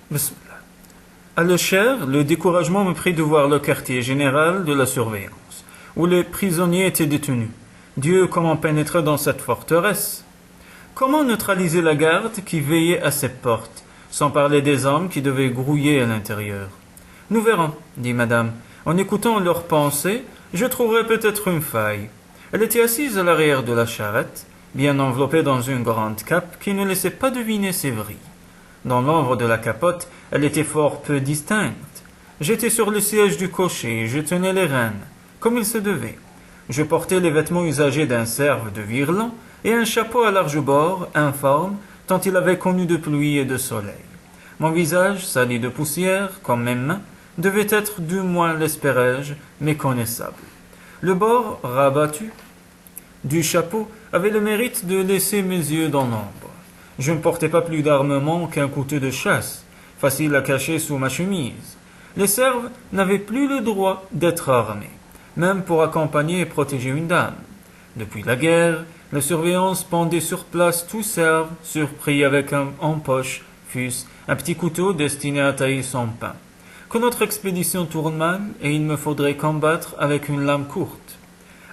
Bismillah. À le Cher, le découragement me prit de voir le quartier général de la surveillance, où les prisonniers étaient détenus. Dieu, comment pénétrer dans cette forteresse? Comment neutraliser la garde qui veillait à ses portes, sans parler des hommes qui devaient grouiller à l'intérieur? Nous verrons, dit madame. En écoutant leurs pensées, je trouverai peut-être une faille. Elle était assise à l'arrière de la charrette, bien enveloppée dans une grande cape qui ne laissait pas deviner ses vrilles. Dans l'ombre de la capote, elle était fort peu distincte. J'étais sur le siège du cocher et je tenais les rênes, comme il se devait. Je portais les vêtements usagés d'un serf de Virland et un chapeau à large bord, informe, tant il avait connu de pluie et de soleil. Mon visage, sali de poussière, comme mes mains, devait être, du moins l'espérais-je, méconnaissable. Le bord, rabattu, du chapeau avait le mérite de laisser mes yeux dans l'ombre. Je ne portais pas plus d'armement qu'un couteau de chasse, facile à cacher sous ma chemise. Les serfs n'avaient plus le droit d'être armés, même pour accompagner et protéger une dame. Depuis la guerre, la surveillance pendait sur place tout serf surpris avec en poche, fût-ce un petit couteau destiné à tailler son pain. Que notre expédition tourne mal, et il me faudrait combattre avec une lame courte.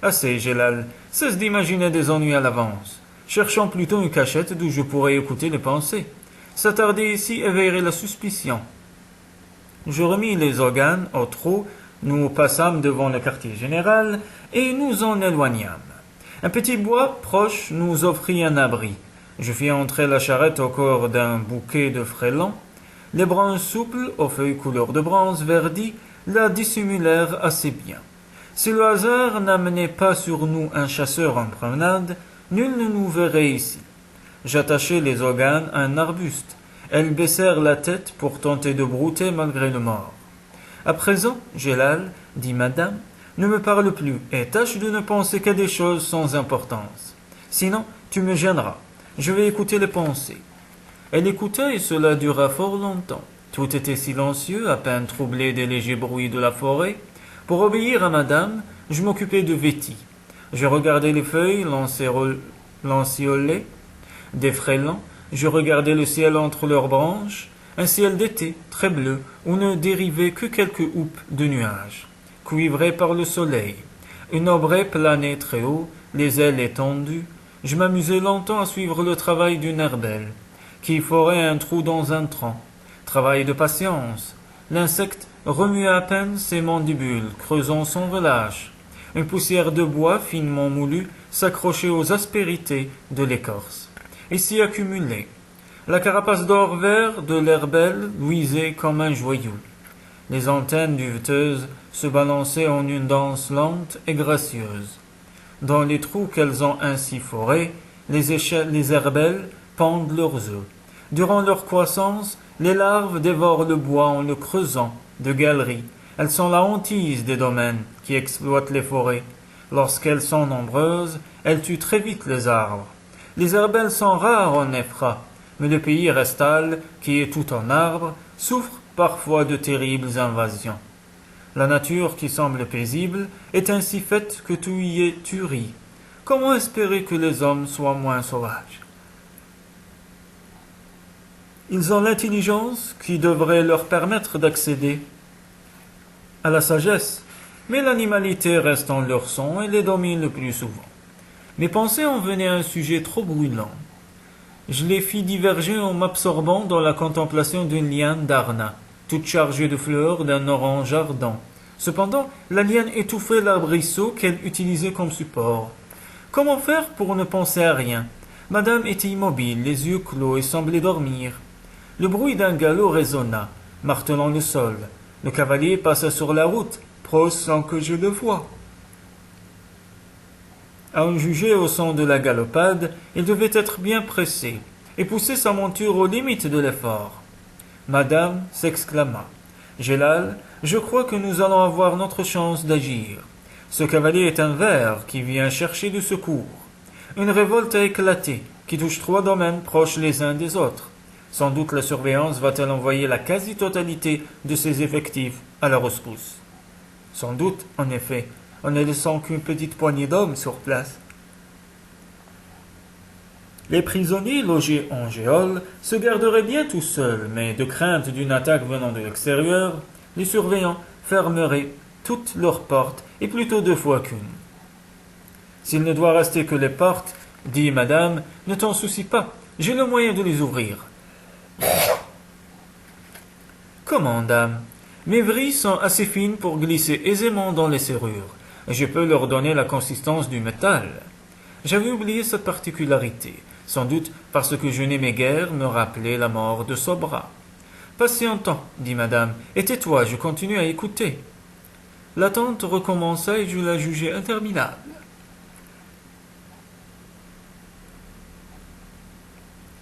Assez, Gélal, cesse d'imaginer des ennuis à l'avance. Cherchons plutôt une cachette d'où je pourrais écouter les pensées. S'attarder ici éveillerait la suspicion. Je remis les organes au trot, nous passâmes devant le quartier général, et nous en éloignâmes. Un petit bois proche nous offrit un abri. Je fis entrer la charrette au corps d'un bouquet de frêlons. Les branches souples, aux feuilles couleur de bronze verdi, la dissimulèrent assez bien. Si le hasard n'amenait pas sur nous un chasseur en promenade, nul ne nous verrait ici. J'attachai les organes à un arbuste. Elles baissèrent la tête pour tenter de brouter malgré le mort. À présent, Gélal, dit madame, ne me parle plus et tâche de ne penser qu'à des choses sans importance. Sinon, tu me gêneras. Je vais écouter les pensées. Elle écouta et cela dura fort longtemps. Tout était silencieux, à peine troublé des légers bruits de la forêt. Pour obéir à madame, je m'occupais de Véty. Je regardais les feuilles lanciolées des frêlons, je regardais le ciel entre leurs branches, un ciel d'été, très bleu, où ne dérivaient que quelques houppes de nuages, cuivrés par le soleil. Une aubraie planait très haut, les ailes étendues. Je m'amusais longtemps à suivre le travail d'une herbelle, qui forait un trou dans un tronc. Travail de patience. L'insecte remuait à peine ses mandibules, creusant sans relâche. Une poussière de bois finement moulue s'accrochait aux aspérités de l'écorce, et s'y accumulait. La carapace d'or vert de l'herbelle luisait comme un joyau. Les antennes duveteuses se balançaient en une danse lente et gracieuse. Dans les trous qu'elles ont ainsi forés, les herbelles pendent leurs œufs. Durant leur croissance, les larves dévorent le bois en le creusant de galeries. Elles sont la hantise des domaines qui exploitent les forêts. Lorsqu'elles sont nombreuses, elles tuent très vite les arbres. Les herbelles sont rares en Ephra, mais le pays restal, qui est tout en arbres, souffre parfois de terribles invasions. La nature qui semble paisible est ainsi faite que tout y est tuerie. Comment espérer que les hommes soient moins sauvages? Ils ont l'intelligence qui devrait leur permettre d'accéder à la sagesse, mais l'animalité reste en leur sang et les domine le plus souvent. Mes pensées en venaient à un sujet trop brûlant. Je les fis diverger en m'absorbant dans la contemplation d'une liane d'arna, toute chargée de fleurs d'un orange ardent. Cependant, la liane étouffait l'arbrisseau qu'elle utilisait comme support. Comment faire pour ne penser à rien? Madame était immobile, les yeux clos et semblait dormir. Le bruit d'un galop résonna, martelant le sol. Le cavalier passa sur la route, proche sans que je le voie. À en juger au son de la galopade, il devait être bien pressé, et pousser sa monture aux limites de l'effort. Madame s'exclama. Gélal, je crois que nous allons avoir notre chance d'agir. Ce cavalier est un ver qui vient chercher du secours. Une révolte a éclaté, qui touche 3 domaines proches les uns des autres. Sans doute la surveillance va-t-elle envoyer la quasi-totalité de ses effectifs à la rescousse. Sans doute, en effet, en ne laissant qu'une petite poignée d'hommes sur place. Les prisonniers logés en geôle se garderaient bien tout seuls, mais de crainte d'une attaque venant de l'extérieur, les surveillants fermeraient toutes leurs portes, et plutôt 2 fois qu'une. S'il ne doit rester que les portes, dit madame, ne t'en soucie pas, j'ai le moyen de les ouvrir. Comment, dame? Mes vrilles sont assez fines pour glisser aisément dans les serrures, et je peux leur donner la consistance du métal. J'avais oublié cette particularité, sans doute parce que je n'aimais guère me rappeler la mort de Sobra. Patientons, dit madame, et tais-toi, je continue à écouter. L'attente recommença et je la jugeai interminable.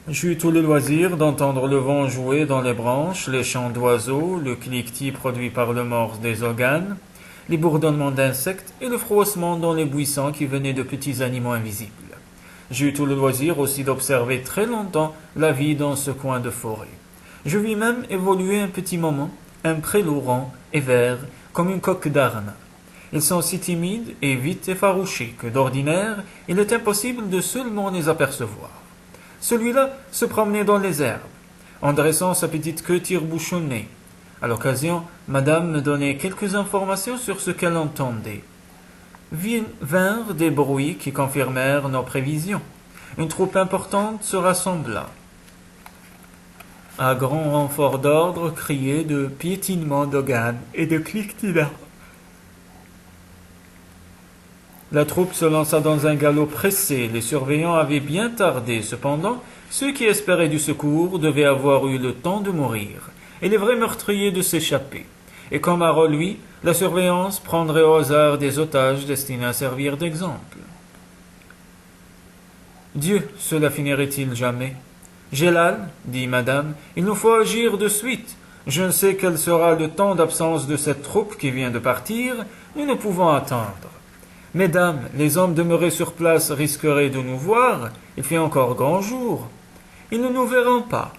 J'eus tout le loisir d'entendre le vent jouer dans les branches, les chants d'oiseaux, le cliquetis produit par le morse des organes, les bourdonnements d'insectes et le froissement dans les buissons qui venaient de petits animaux invisibles. J'eus tout le loisir aussi d'observer très longtemps la vie dans ce coin de forêt. Je vis même évoluer un petit moment un prélat rond et vert comme une coque d'arne. Ils sont si timides et vite effarouchés que d'ordinaire il est impossible de seulement les apercevoir. Celui-là se promenait dans les herbes, en dressant sa petite queue tire-bouchonnée. À l'occasion, madame me donnait quelques informations sur ce qu'elle entendait. Vinrent des bruits qui confirmèrent nos prévisions. Une troupe importante se rassembla. À grand renfort d'ordre criait de piétinements d'organes et de cliquetis d'arbres. La troupe se lança dans un galop pressé. Les surveillants avaient bien tardé. Cependant, ceux qui espéraient du secours devaient avoir eu le temps de mourir, et les vrais meurtriers de s'échapper. Et comme à Rolui, la surveillance prendrait au hasard des otages destinés à servir d'exemple. Dieu, cela finirait-il jamais? Gélal, dit madame, il nous faut agir de suite. Je ne sais quel sera le temps d'absence de cette troupe qui vient de partir. Nous ne pouvons attendre. Mesdames, les hommes demeurés sur place risqueraient de nous voir. Il fait encore grand jour. Ils ne nous verront pas.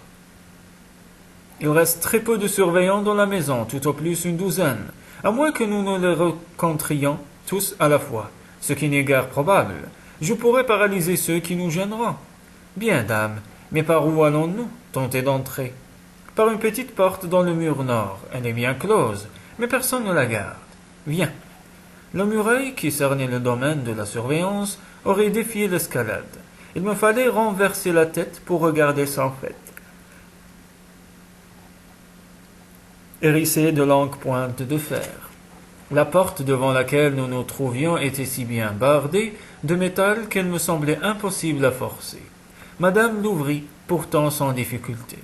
Il reste très peu de surveillants dans la maison, tout au plus une douzaine, à moins que nous ne les rencontrions tous à la fois, ce qui n'est guère probable. Je pourrais paralyser ceux qui nous gêneront. Bien, dame, mais par où allons-nous? Tentez d'entrer. Par une petite porte dans le mur nord. Elle est bien close, mais personne ne la garde. Viens. La muraille qui cernait le domaine de la surveillance aurait défié l'escalade. Il me fallait renverser la tête pour regarder sans fait. Hérissée de longues pointes de fer. La porte devant laquelle nous nous trouvions était si bien bardée de métal qu'elle me semblait impossible à forcer. Madame l'ouvrit, pourtant sans difficulté.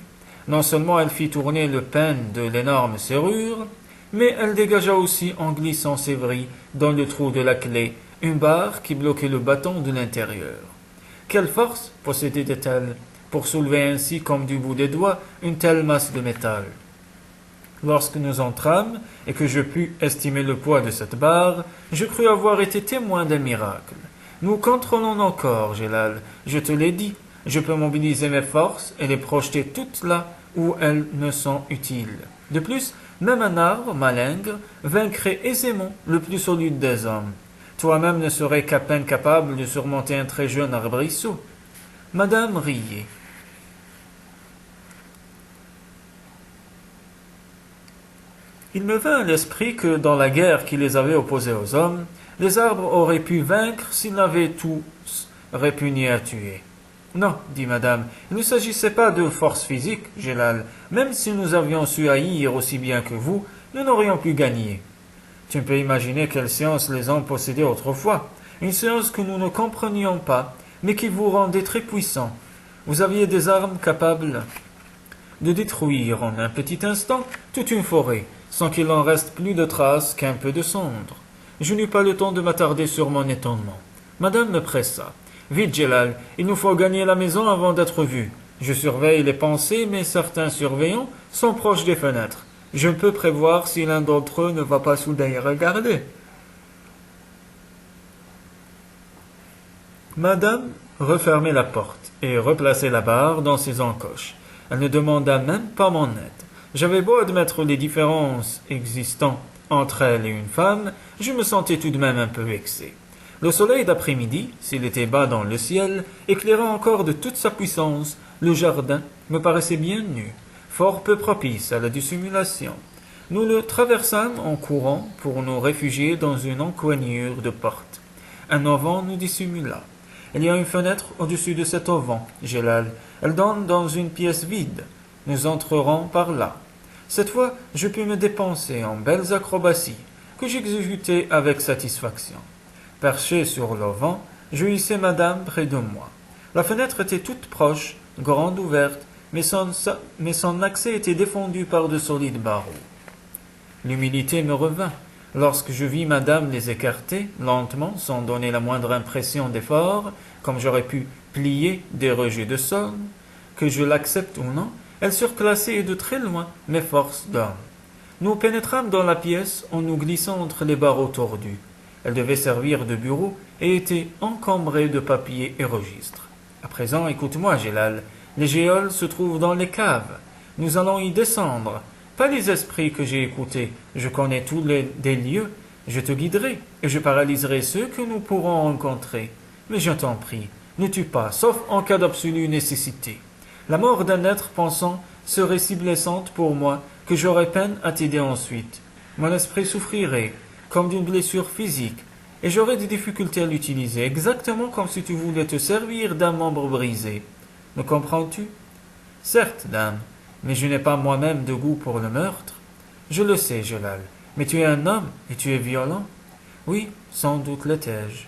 Non seulement elle fit tourner le pêne de l'énorme serrure, mais elle dégagea aussi en glissant ses vrilles dans le trou de la clé une barre qui bloquait le bâton de l'intérieur. Quelle force possédait-elle pour soulever ainsi comme du bout des doigts une telle masse de métal? Lorsque nous entrâmes et que je pus estimer le poids de cette barre, je crus avoir été témoin d'un miracle. Nous contrôlons encore, Gélal, je te l'ai dit. Je peux mobiliser mes forces et les projeter toutes là où elles me sont utiles. De plus, même un arbre malingre vaincrait aisément le plus solide des hommes. Toi-même ne serais qu'à peine capable de surmonter un très jeune arbrisseau. Madame riait. Il me vint à l'esprit que, dans la guerre qui les avait opposés aux hommes, les arbres auraient pu vaincre s'ils n'avaient tous répugné à tuer. Non, dit madame, il ne s'agissait pas de force physique, Gélal. Même si nous avions su haïr aussi bien que vous, nous n'aurions pu gagner. Tu peux imaginer quelle science les hommes possédaient autrefois, une science que nous ne comprenions pas, mais qui vous rendait très puissant. Vous aviez des armes capables de détruire en un petit instant toute une forêt, sans qu'il en reste plus de traces qu'un peu de cendre. Je n'eus pas le temps de m'attarder sur mon étonnement. Madame me pressa. Vite, Gélal, il nous faut gagner la maison avant d'être vus. Je surveille les pensées, mais certains surveillants sont proches des fenêtres. Je ne peux prévoir si l'un d'entre eux ne va pas soudain y regarder. Madame refermait la porte et replaçait la barre dans ses encoches. Elle ne demanda même pas mon aide. J'avais beau admettre les différences existant entre elle et une femme, je me sentais tout de même un peu vexé. Le soleil d'après-midi, s'il était bas dans le ciel, éclaira encore de toute sa puissance. Le jardin me paraissait bien nu, fort peu propice à la dissimulation. Nous le traversâmes en courant pour nous réfugier dans une encoignure de porte. Un auvent nous dissimula. Il y a une fenêtre au-dessus de cet auvent, Gélal. Elle donne dans une pièce vide. Nous entrerons par là. Cette fois, je pus me dépenser en belles acrobaties, que j'exécutai avec satisfaction. Perché sur l'auvent, je hissai madame près de moi. La fenêtre était toute proche, grande ouverte, mais son accès était défendu par de solides barreaux. L'humilité me revint, lorsque je vis madame les écarter, lentement, sans donner la moindre impression d'effort, comme j'aurais pu plier des rejets de sol, que je l'accepte ou non, elle surclassait de très loin mes forces d'homme. Nous pénétrâmes dans la pièce en nous glissant entre les barreaux tordus. Elle devait servir de bureau et était encombrée de papiers et registres. À présent, écoute-moi, Gélal. Les géoles se trouvent dans les caves. Nous allons y descendre. Pas les esprits que j'ai écoutés. Je connais tous des lieux. Je te guiderai et je paralyserai ceux que nous pourrons rencontrer. Mais je t'en prie, ne tue pas, sauf en cas d'absolue nécessité. La mort d'un être pensant serait si blessante pour moi que j'aurais peine à t'aider ensuite. Mon esprit souffrirait, comme d'une blessure physique, et j'aurais des difficultés à l'utiliser, exactement comme si tu voulais te servir d'un membre brisé. Me comprends-tu? Certes, dame, mais je n'ai pas moi-même de goût pour le meurtre. Je le sais, Gélal, mais tu es un homme et tu es violent. Oui, sans doute l'étais-je.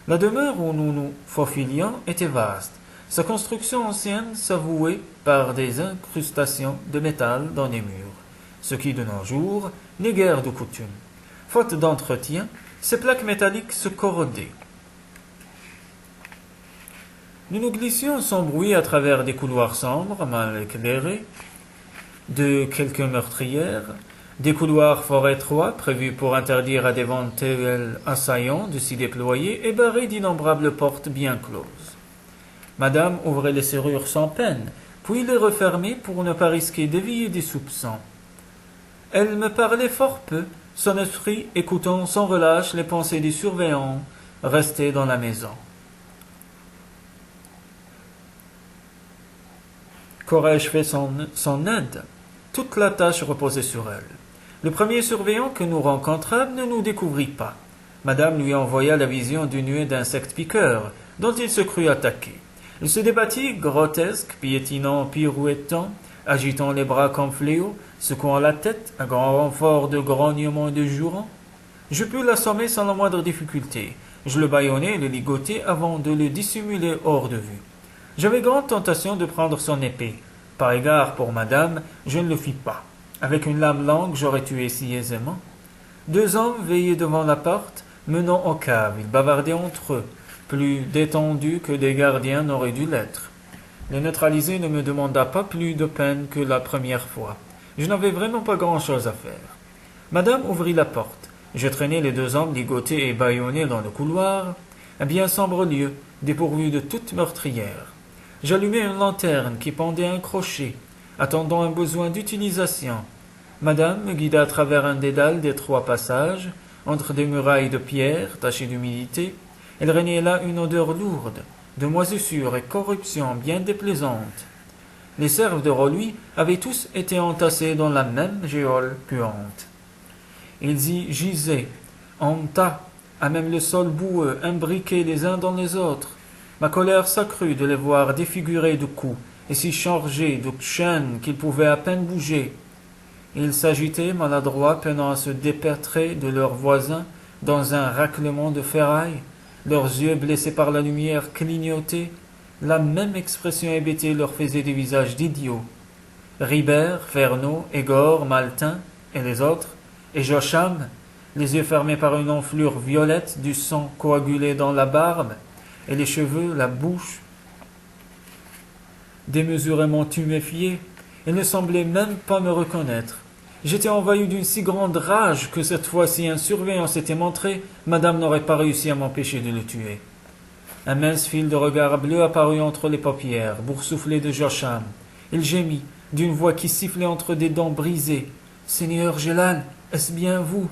La demeure où nous nous faufilions était vaste. Sa construction ancienne s'avouait par des incrustations de métal dans les murs, ce qui de nos jours n'est guère de coutume. Faute d'entretien, ces plaques métalliques se corrodaient. Nous nous glissions sans bruit à travers des couloirs sombres, mal éclairés, de quelques meurtrières, des couloirs fort étroits prévus pour interdire à d'éventuels assaillants de s'y déployer et barrés d'innombrables portes bien closes. Madame ouvrait les serrures sans peine, puis les refermait pour ne pas risquer d'éveiller des soupçons. Elle me parlait fort peu, son esprit écoutant sans relâche les pensées des surveillants restés dans la maison. Qu'aurais-je fait son aide? Toute la tâche reposait sur elle. Le premier surveillant que nous rencontrâmes ne nous découvrit pas. Madame lui envoya la vision d'une nuée d'insectes piqueurs, dont il se crut attaqué. Il se débattit, grotesque, piétinant, pirouettant, agitant les bras comme fléau, secouant la tête, à grand renfort de grognements et de jurons. Je pus l'assommer sans la moindre difficulté. Je le bâillonnai et le ligotai avant de le dissimuler hors de vue. J'avais grande tentation de prendre son épée. Par égard pour madame, je ne le fis pas. Avec une lame longue, j'aurais tué si aisément. 2 hommes veillaient devant la porte, menant aux caves. Ils bavardaient entre eux, plus détendus que des gardiens n'auraient dû l'être. Le neutralisé ne me demanda pas plus de peine que la première fois. Je n'avais vraiment pas grand-chose à faire. Madame ouvrit la porte. Je traînai les 2 hommes ligotés et bâillonnés dans le couloir, un bien sombre lieu, dépourvu de toute meurtrière. J'allumai une lanterne qui pendait à un crochet, attendant un besoin d'utilisation. Madame me guida à travers un dédale d'étroits passages, entre des murailles de pierre tachées d'humidité. Il régnait là une odeur lourde, de moisissure et corruption bien déplaisante. Les cerfs de Roluy avaient tous été entassés dans la même géole puante. Ils y gisaient, en tas, à même le sol boueux, imbriqués les uns dans les autres. Ma colère s'accrut de les voir défigurés de coups et si chargés de chaînes qu'ils pouvaient à peine bouger. Ils s'agitaient, maladroits, peinant à se dépêtrer de leurs voisins dans un raclement de ferraille. Leurs yeux, blessés par la lumière, clignotaient. La même expression hébétée leur faisait des visages d'idiots. Ribert, Fernot, Égor, Maltin, et les autres, et Joachim, les yeux fermés par une enflure violette, du sang coagulé dans la barbe, et les cheveux, la bouche, démesurément tuméfiés, ils ne semblaient même pas me reconnaître. J'étais envahi d'une si grande rage que cette fois, si un surveillant s'était montré, madame n'aurait pas réussi à m'empêcher de le tuer. Un mince fil de regard bleu apparut entre les paupières, boursouflé de Joachim. Il gémit, d'une voix qui sifflait entre des dents brisées. « Seigneur Gélal, est-ce bien vous ?»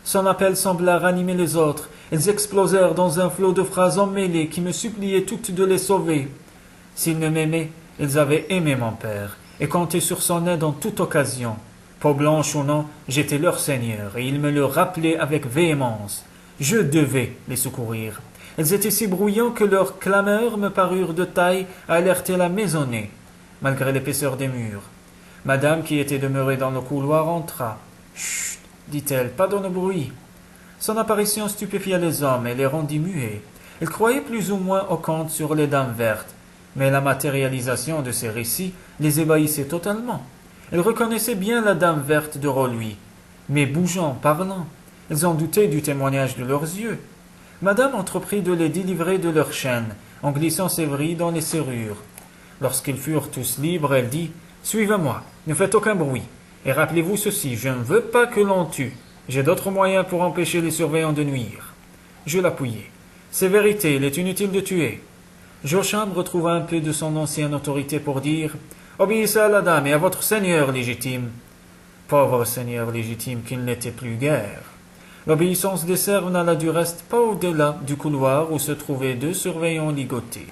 Son appel sembla ranimer les autres, Ils explosèrent dans un flot de phrases emmêlées qui me suppliaient toutes de les sauver. S'ils ne m'aimaient, ils avaient aimé mon père, et comptaient sur son aide en toute occasion. Peau blanche ou non, j'étais leur seigneur, et ils me le rappelaient avec véhémence. Je devais les secourir. Ils étaient si bruyants que leurs clameurs me parurent de taille à alerter la maisonnée, malgré l'épaisseur des murs. Madame, qui était demeurée dans le couloir, entra. « Chut !» dit-elle, « pas de bruit. » Son apparition stupéfia les hommes et les rendit muets. Ils croyaient plus ou moins au conte sur les dames vertes, mais la matérialisation de ces récits les ébahissait totalement. Ils reconnaissaient bien la dame verte de Rolui, mais bougeant, parlant, ils en doutaient du témoignage de leurs yeux. Madame entreprit de les délivrer de leurs chaînes, en glissant ses vrilles dans les serrures. Lorsqu'ils furent tous libres, elle dit « Suivez-moi, ne faites aucun bruit, et rappelez-vous ceci, je ne veux pas que l'on tue. J'ai d'autres moyens pour empêcher les surveillants de nuire. » Je l'appuyai. « C'est vérité, il est inutile de tuer. » Joachim retrouva un peu de son ancienne autorité pour dire « Obéissez à la dame et à votre seigneur légitime. » Pauvre seigneur légitime qu'il n'était plus guère. L'obéissance des serfs n'alla du reste pas au-delà du couloir où se trouvaient 2 surveillants ligotés.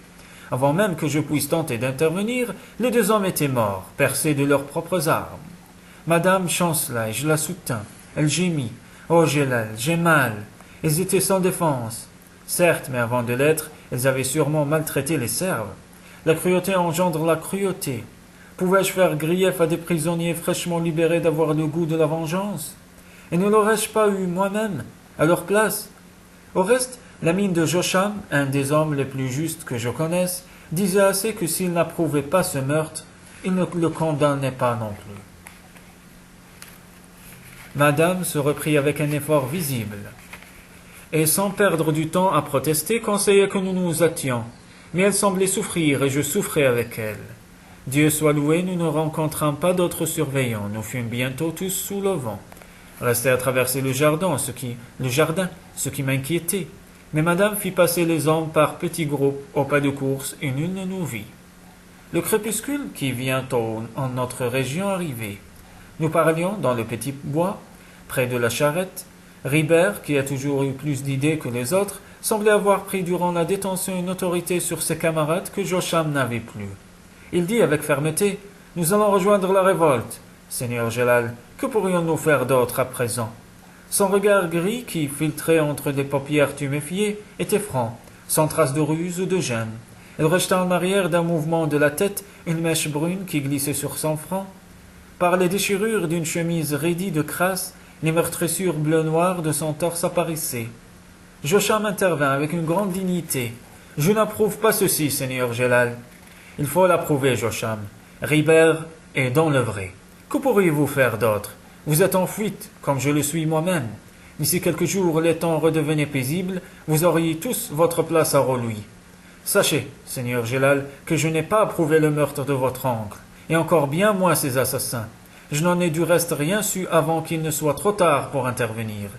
Avant même que je puisse tenter d'intervenir, les 2 hommes étaient morts, percés de leurs propres armes. Madame chancela et je la soutins. Elle gémit. « Oh, Gélal, j'ai mal. » Ils étaient sans défense. Certes, mais avant de l'être, ils avaient sûrement maltraité les serfs. La cruauté engendre la cruauté. Pouvais-je faire grief à des prisonniers fraîchement libérés d'avoir le goût de la vengeance? Et ne l'aurais-je pas eu moi-même, à leur place? Au reste, la mine de Joachim, un des hommes les plus justes que je connaisse, disait assez que s'il n'approuvait pas ce meurtre, il ne le condamnait pas non plus. Madame se reprit avec un effort visible, et sans perdre du temps à protester, conseillait que nous nous hâtions. Mais elle semblait souffrir, et je souffrais avec elle. Dieu soit loué, nous ne rencontrâmes pas d'autres surveillants. Nous fûmes bientôt tous sous le vent. Restait à traverser le jardin, ce qui m'inquiétait. Mais madame fit passer les hommes par petits groupes au pas de course, et nul ne nous vit. Le crépuscule, qui vient en notre région, arrivait. Nous parlions dans le petit bois, près de la charrette. Ribert, qui a toujours eu plus d'idées que les autres, semblait avoir pris durant la détention une autorité sur ses camarades que Joachim n'avait plus. Il dit avec fermeté « Nous allons rejoindre la révolte. Seigneur Gélal, que pourrions-nous faire d'autre à présent ?» Son regard gris, qui filtrait entre des paupières tuméfiées, était franc, sans trace de ruse ou de gêne. Il rejeta en arrière d'un mouvement de la tête une mèche brune qui glissait sur son front. Par les déchirures d'une chemise raidie de crasse, les meurtrissures bleu-noir de son torse apparaissaient. Joachim intervint avec une grande dignité. « Je n'approuve pas ceci, Seigneur Gélal. »« Il faut l'approuver, Joachim. Ribert est dans le vrai. Que pourriez-vous faire d'autre? Vous êtes en fuite, comme je le suis moi-même. D'ici quelques jours, les temps redevenaient paisibles, vous auriez tous votre place à Rolui. Sachez, Seigneur Gélal, que je n'ai pas approuvé le meurtre de votre oncle, et encore bien moins ses assassins. Je n'en ai du reste rien su avant qu'il ne soit trop tard pour intervenir.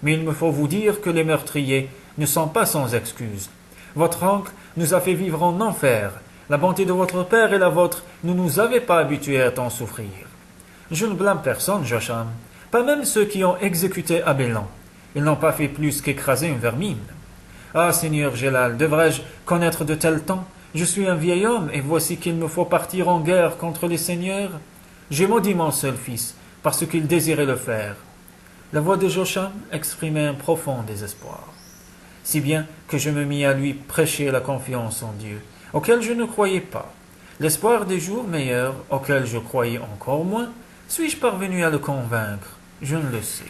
Mais il me faut vous dire que les meurtriers ne sont pas sans excuse. Votre oncle nous a fait vivre en enfer. La bonté de votre père et la vôtre ne nous avaient pas habitués à tant souffrir. Je ne blâme personne, Joachim, pas même ceux qui ont exécuté Abélan. Ils n'ont pas fait plus qu'écraser une vermine. Ah, Seigneur Gélal, devrais-je connaître de tels temps? Je suis un vieil homme, et voici qu'il me faut partir en guerre contre les seigneurs. J'ai maudit mon seul fils, parce qu'il désirait le faire. La voix de Joachim exprimait un profond désespoir, si bien que je me mis à lui prêcher la confiance en Dieu, auquel je ne croyais pas. L'espoir des jours meilleurs, auquel je croyais encore moins, suis-je parvenu à le convaincre? Je ne le sais.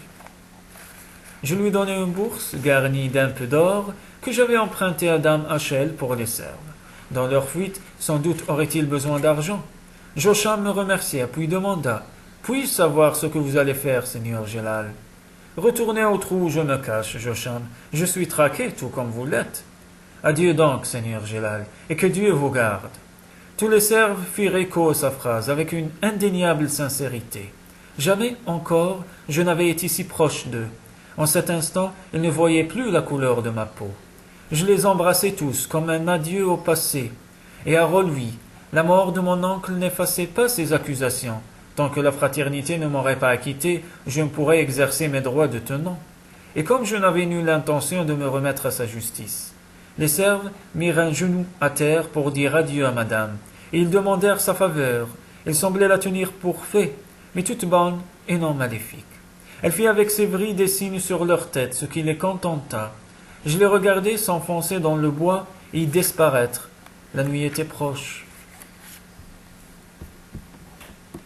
Je lui donnai une bourse garnie d'un peu d'or que j'avais emprunté à dame Hachel pour les serves. Dans leur fuite, sans doute aurait-il besoin d'argent. Joachim me remercia, puis demanda « Puis-je savoir ce que vous allez faire, Seigneur Gélal ?»« Retournez au trou où je me cache, Joachim. Je suis traqué, tout comme vous l'êtes. »« Adieu donc, Seigneur Gélal, et que Dieu vous garde. » Tous les serfs firent écho à sa phrase avec une indéniable sincérité. Jamais encore je n'avais été si proche d'eux. En cet instant, ils ne voyaient plus la couleur de ma peau. Je les embrassai tous comme un adieu au passé. Et à Rolui, la mort de mon oncle n'effaçait pas ses accusations. Tant que la fraternité ne m'aurait pas acquitté, je ne pourrais exercer mes droits de tenant. et comme je n'avais nulle intention de me remettre à sa justice. Les serves mirent un genou à terre pour dire adieu à madame, et ils demandèrent sa faveur. Ils semblaient la tenir pour fée, mais toute bonne et non maléfique. Elle fit avec ses vrilles des signes sur leur tête, ce qui les contenta. Je les regardai s'enfoncer dans le bois et y disparaître. La nuit était proche.